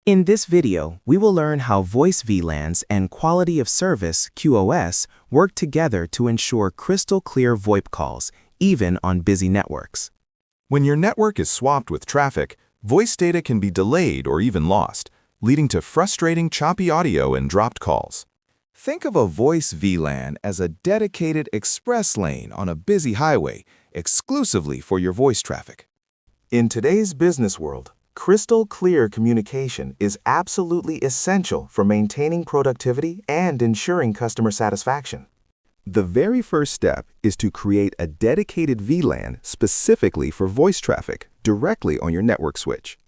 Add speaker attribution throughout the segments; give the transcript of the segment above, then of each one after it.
Speaker 1: In this video, we will learn how Voice VLANs and Quality of Service (QoS) work together to ensure crystal clear VoIP calls, even on busy networks.
Speaker 2: When your network is swamped with traffic, voice data can be delayed or even lost, leading to frustrating choppy audio and dropped calls. Think of a Voice VLAN as a dedicated express lane on a busy highway, exclusively for your voice traffic. In today's business world, crystal clear communication is absolutely essential for maintaining productivity and ensuring customer satisfaction. The very first step is to create a dedicated VLAN specifically for voice traffic directly on your network switch.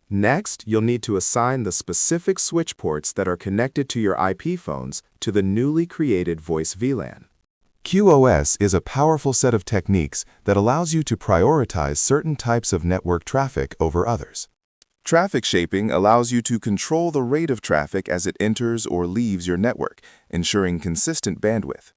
Speaker 2: Next, you'll need to assign the specific switch ports that are connected to your IP phones to the newly created Voice VLAN. QoS is a powerful set of techniques that allows you to prioritize certain types of network traffic over others. Traffic shaping allows you to control the rate of traffic as it enters or leaves your network, ensuring consistent bandwidth.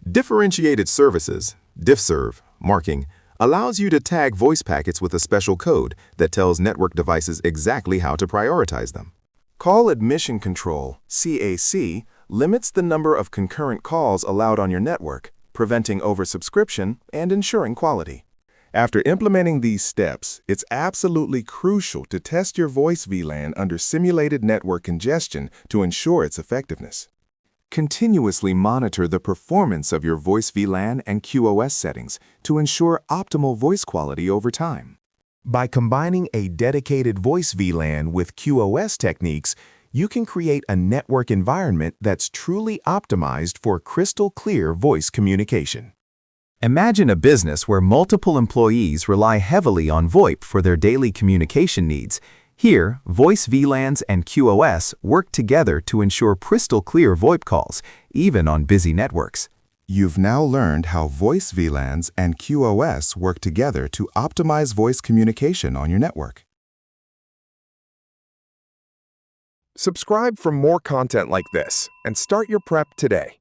Speaker 2: Differentiated services, DiffServ, marking, allows you to tag voice packets with a special code that tells network devices exactly how to prioritize them. Call admission control, CAC, limits the number of concurrent calls allowed on your network, preventing oversubscription and ensuring quality. After implementing these steps, it's absolutely crucial to test your Voice VLAN under simulated network congestion to ensure its effectiveness. Continuously monitor the performance of your Voice VLAN and QoS settings to ensure optimal voice quality over time. By combining a dedicated Voice VLAN with QoS techniques, you can create a network environment that's truly optimized for crystal clear voice communication. Imagine a business where multiple employees rely heavily on VoIP for their daily communication needs. Here, Voice VLANs and QoS work together to ensure crystal clear VoIP calls, even on busy networks. You've now learned how Voice VLANs and QoS work together to optimize voice communication on your network.
Speaker 3: Subscribe for more content like this and start your prep today.